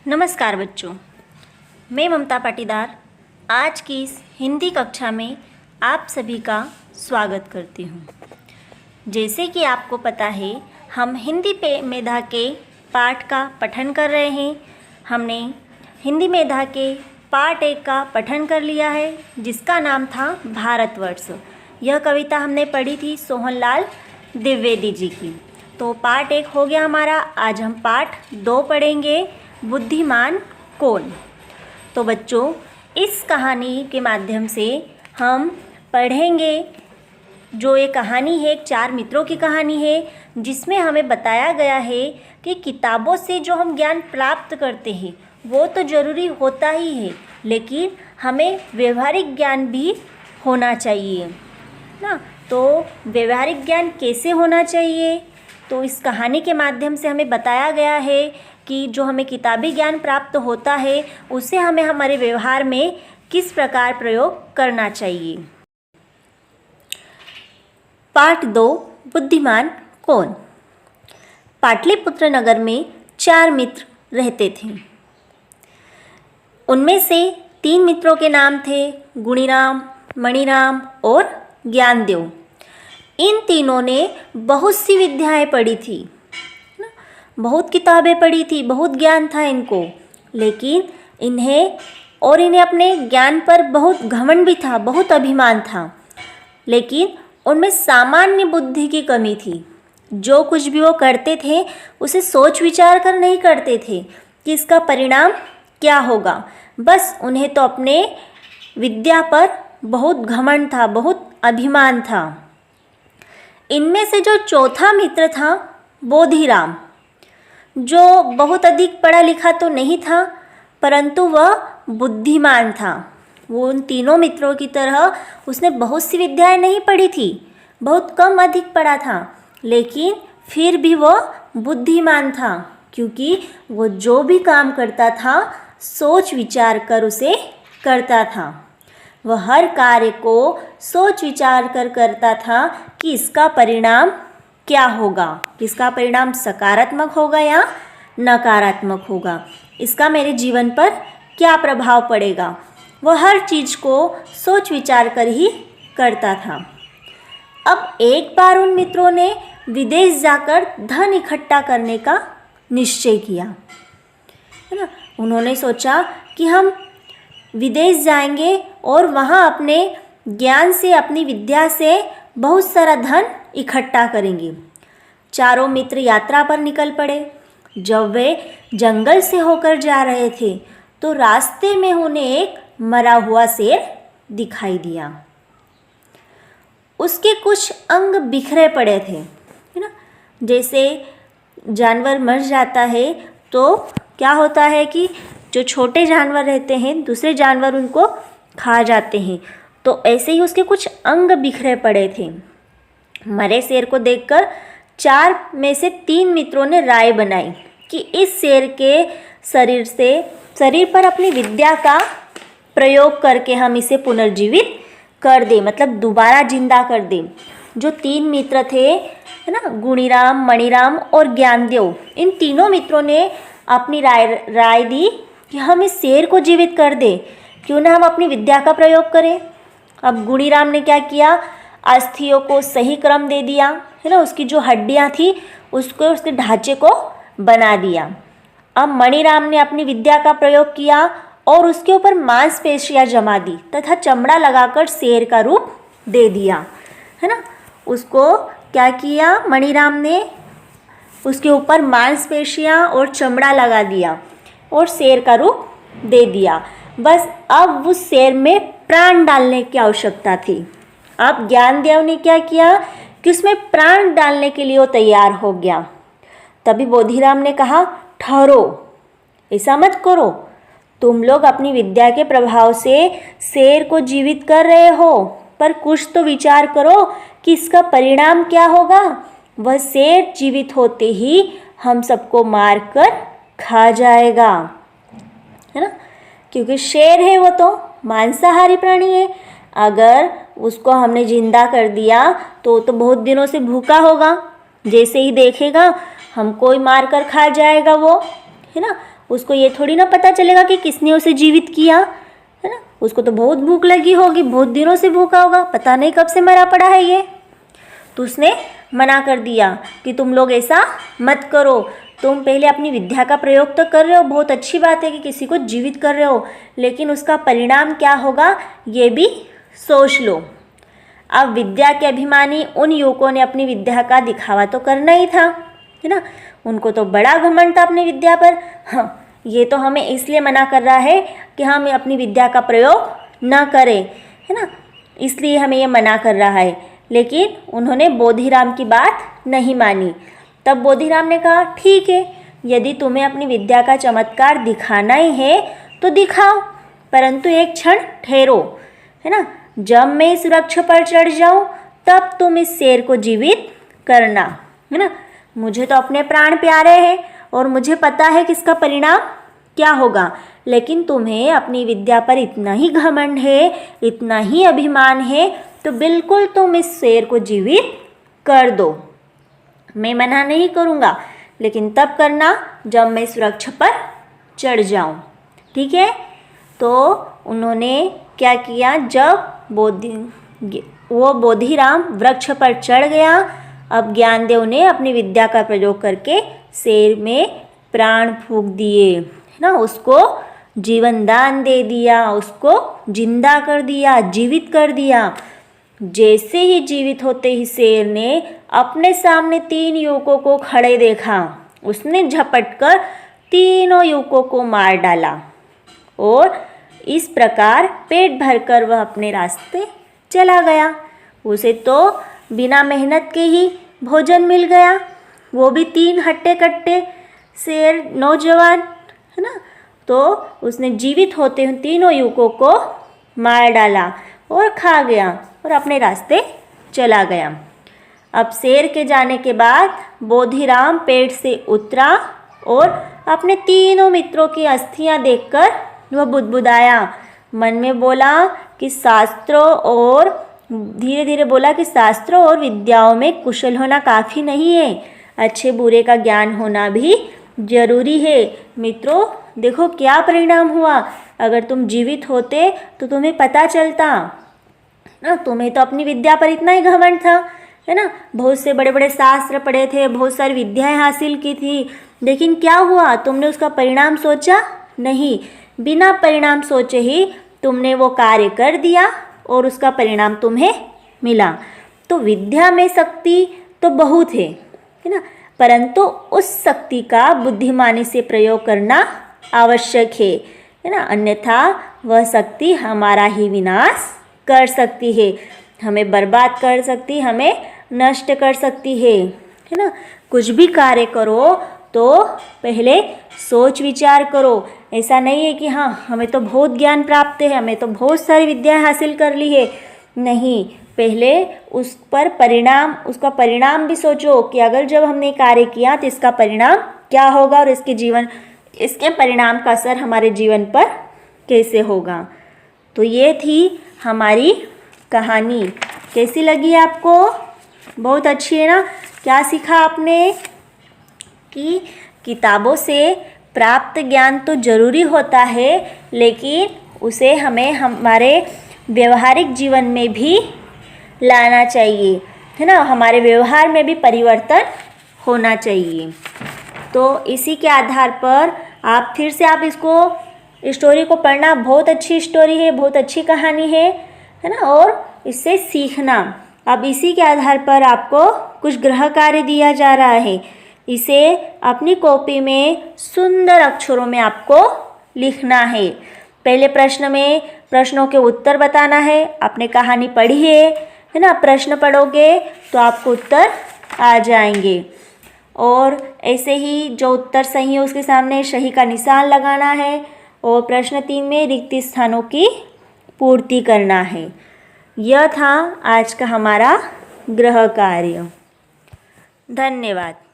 नमस्कार बच्चों, मैं ममता पाटीदार आज की इस हिंदी कक्षा में आप सभी का स्वागत करती हूँ। जैसे कि आपको पता है, हम हिंदी मेधा के पाठ का पठन कर रहे हैं। हमने हिंदी मेधा के पाठ 1 का पठन कर लिया है, जिसका नाम था भारतवर्ष। यह कविता हमने पढ़ी थी सोहनलाल द्विवेदी जी की। तो पाठ 1 हो गया हमारा। आज हम पाठ 2 पढ़ेंगे, बुद्धिमान कौन। तो बच्चों, इस कहानी के माध्यम से हम पढ़ेंगे। जो ये कहानी है, एक 4 मित्रों की कहानी है, जिसमें हमें बताया गया है कि किताबों से जो हम ज्ञान प्राप्त करते हैं वो तो ज़रूरी होता ही है, लेकिन हमें व्यवहारिक ज्ञान भी होना चाहिए ना। तो व्यवहारिक ज्ञान कैसे होना चाहिए, तो इस कहानी के माध्यम से हमें बताया गया है कि जो हमें किताबी ज्ञान प्राप्त होता है उसे हमें हमारे व्यवहार में किस प्रकार प्रयोग करना चाहिए। पाठ 2, बुद्धिमान कौन। पाटलिपुत्र नगर में 4 मित्र रहते थे। उनमें से 3 मित्रों के नाम थे गुणीराम, मणिराम और ज्ञानदेव। इन तीनों ने बहुत सी विद्याएं पढ़ी थी, बहुत किताबें पढ़ी थी, बहुत ज्ञान था इनको, लेकिन इन्हें अपने ज्ञान पर बहुत घमंड भी था, बहुत अभिमान था। लेकिन उनमें सामान्य बुद्धि की कमी थी। जो कुछ भी वो करते थे उसे सोच विचार कर नहीं करते थे कि इसका परिणाम क्या होगा। बस उन्हें तो अपने विद्या पर बहुत घमंड था, बहुत अभिमान था। इनमें से जो चौथा मित्र था बोधिराम, जो बहुत अधिक पढ़ा लिखा तो नहीं था, परंतु वह बुद्धिमान था। वो उन तीनों मित्रों की तरह उसने बहुत सी विद्याएं नहीं पढ़ी थी, बहुत कम अधिक पढ़ा था, लेकिन फिर भी वह बुद्धिमान था, क्योंकि वो जो भी काम करता था सोच विचार कर उसे करता था। वह हर कार्य को सोच विचार कर करता था कि इसका परिणाम क्या होगा, इसका परिणाम सकारात्मक होगा या नकारात्मक होगा, इसका मेरे जीवन पर क्या प्रभाव पड़ेगा। वह हर चीज़ को सोच विचार कर ही करता था। अब एक बार उन मित्रों ने विदेश जाकर धन इकट्ठा करने का निश्चय किया, है ना। उन्होंने सोचा कि हम विदेश जाएंगे और वहाँ अपने ज्ञान से, अपनी विद्या से बहुत सारा धन इकट्ठा करेंगे। चारों मित्र यात्रा पर निकल पड़े। जब वे जंगल से होकर जा रहे थे तो रास्ते में उन्हें एक मरा हुआ शेर दिखाई दिया। उसके कुछ अंग बिखरे पड़े थे, है ना। जैसे जानवर मर जाता है तो क्या होता है कि जो छोटे जानवर रहते हैं दूसरे जानवर उनको खा जाते हैं, तो ऐसे ही उसके कुछ अंग बिखरे पड़े थे। मरे शेर को देखकर 4 में से 3 मित्रों ने राय बनाई कि इस शेर के शरीर पर अपनी विद्या का प्रयोग करके हम इसे पुनर्जीवित कर दें, मतलब दोबारा जिंदा कर दें। जो 3 मित्र थे, है ना, गुणीराम, मणिराम और ज्ञानदेव, इन तीनों मित्रों ने अपनी राय दी कि हम इस शेर को जीवित कर दें, क्यों ना हम अपनी विद्या का प्रयोग करें। अब गुणीराम ने क्या किया, अस्थियों को सही क्रम दे दिया, है ना, उसकी जो हड्डियां थी उसको, उसके ढांचे को बना दिया। अब मणिराम ने अपनी विद्या का प्रयोग किया और उसके ऊपर मांसपेशियां जमा दी तथा चमड़ा लगाकर शेर का रूप दे दिया, है ना। उसको क्या किया, मणिराम ने उसके ऊपर मांसपेशियां और चमड़ा लगा दिया और शेर का रूप दे दिया। बस अब उस शेर में प्राण डालने की आवश्यकता थी। अब ज्ञानदेव ने क्या किया कि उसमें प्राण डालने के लिए वो तैयार हो गया। तभी बोधिराम ने कहा, ठहरो, ऐसा मत करो, तुम लोग अपनी विद्या के प्रभाव से शेर को जीवित कर रहे हो, पर कुछ तो विचार करो कि इसका परिणाम क्या होगा। वह शेर जीवित होते ही हम सबको मारकर खा जाएगा, है ना, क्योंकि शेर है वो तो मांसाहारी प्राणी है। अगर उसको हमने जिंदा कर दिया तो बहुत दिनों से भूखा होगा, जैसे ही देखेगा हमको ही मार कर खा जाएगा वो, है ना। उसको ये थोड़ी ना पता चलेगा कि किसने उसे जीवित किया, है ना। उसको तो बहुत भूख लगी होगी, बहुत दिनों से भूखा होगा, पता नहीं कब से मरा पड़ा है ये। तो उसने मना कर दिया कि तुम लोग ऐसा मत करो, तुम पहले अपनी विद्या का प्रयोग तो कर रहे हो, बहुत अच्छी बात है कि किसी को जीवित कर रहे हो, लेकिन उसका परिणाम क्या होगा ये भी सोच लो। अब विद्या के अभिमानी उन युवकों ने अपनी विद्या का दिखावा तो करना ही था, है ना। उनको तो बड़ा घमंड था अपनी विद्या पर। हाँ, ये तो हमें इसलिए मना कर रहा है कि हम अपनी विद्या का प्रयोग न करें, है ना, इसलिए हमें ये मना कर रहा है। लेकिन उन्होंने बोधिराम की बात नहीं मानी। तब बोधिराम ने कहा ठीक है, यदि तुम्हें अपनी विद्या का चमत्कार दिखाना ही है तो दिखाओ, परंतु एक क्षण ठहरो, है ना। जब मैं इस वृक्ष पर चढ़ जाऊं तब तुम इस शेर को जीवित करना, है ना। मुझे तो अपने प्राण प्यारे हैं और मुझे पता है कि इसका परिणाम क्या होगा, लेकिन तुम्हें अपनी विद्या पर इतना ही घमंड है, इतना ही अभिमान है, तो बिल्कुल तुम इस शेर को जीवित कर दो। मैं मना नहीं करूँगा, लेकिन तब करना जब मैं इस वृक्ष पर चढ़ जाऊँ, ठीक है। तो उन्होंने क्या किया, जब वो बोधिराम वृक्ष पर चढ़ गया, अब ज्ञानदेव ने अपनी विद्या का प्रयोग करके शेर में प्राण फूंक दिए, है ना। उसको जीवन दान दे दिया, उसको जिंदा कर दिया, जीवित कर दिया। जैसे ही जीवित होते ही शेर ने अपने सामने 3 युवकों को खड़े देखा, उसने झपटकर तीनों युवकों को मार डाला और इस प्रकार पेट भरकर वह अपने रास्ते चला गया। उसे तो बिना मेहनत के ही भोजन मिल गया, वो भी 3 हट्टे कट्टे शेर नौजवान, है ना। तो उसने जीवित होते हुए तीनों युवकों को मार डाला और खा गया और अपने रास्ते चला गया। अब शेर के जाने के बाद बोधिराम पेड़ से उतरा और अपने तीनों मित्रों की अस्थियां देखकर वह बुदबुदाया, मन में बोला कि शास्त्रों और धीरे धीरे बोला कि शास्त्रों और विद्याओं में कुशल होना काफ़ी नहीं है, अच्छे बुरे का ज्ञान होना भी जरूरी है। मित्रों, देखो क्या परिणाम हुआ, अगर तुम जीवित होते तो तुम्हें पता चलता ना। तुम्हें तो अपनी विद्या पर इतना ही घमंड था, है ना, बहुत से बड़े बड़े शास्त्र पढ़े थे, बहुत सारी विद्याएं हासिल की थी, लेकिन क्या हुआ, तुमने उसका परिणाम सोचा नहीं। बिना परिणाम सोचे ही तुमने वो कार्य कर दिया और उसका परिणाम तुम्हें मिला। तो विद्या में शक्ति तो बहुत है ना, परंतु उस शक्ति का बुद्धिमानी से प्रयोग करना आवश्यक है ना, अन्यथा वह शक्ति हमारा ही विनाश कर सकती है, हमें बर्बाद कर सकती, हमें नष्ट कर सकती है ना। कुछ भी कार्य करो तो पहले सोच विचार करो। ऐसा नहीं है कि हाँ हमें तो बहुत ज्ञान प्राप्त है, हमें तो बहुत सारी विद्याएं हासिल कर ली है, नहीं, पहले उस पर परिणाम, उसका परिणाम भी सोचो कि अगर जब हमने कार्य किया तो इसका परिणाम क्या होगा और इसके परिणाम का असर हमारे जीवन पर कैसे होगा। तो ये थी हमारी कहानी। कैसी लगी आपको? बहुत अच्छी है ना। क्या सीखा आपने कि किताबों से प्राप्त ज्ञान तो ज़रूरी होता है, लेकिन उसे हमें हमारे व्यवहारिक जीवन में भी लाना चाहिए, है ना, हमारे व्यवहार में भी परिवर्तन होना चाहिए। तो इसी के आधार पर आप फिर से आप इसको स्टोरी को पढ़ना, बहुत अच्छी स्टोरी है, बहुत अच्छी कहानी है ना, और इससे सीखना। अब इसी के आधार पर आपको कुछ गृह कार्य दिया जा रहा है, इसे अपनी कॉपी में सुंदर अक्षरों में आपको लिखना है। पहले प्रश्न में प्रश्नों के उत्तर बताना है। आपने कहानी पढ़ी है ना, प्रश्न पढ़ोगे तो आपको उत्तर आ जाएंगे, और ऐसे ही जो उत्तर सही है उसके सामने सही का निशान लगाना है, और प्रश्न 3 में रिक्त स्थानों की पूर्ति करना है। यह था आज का हमारा गृह कार्य। धन्यवाद।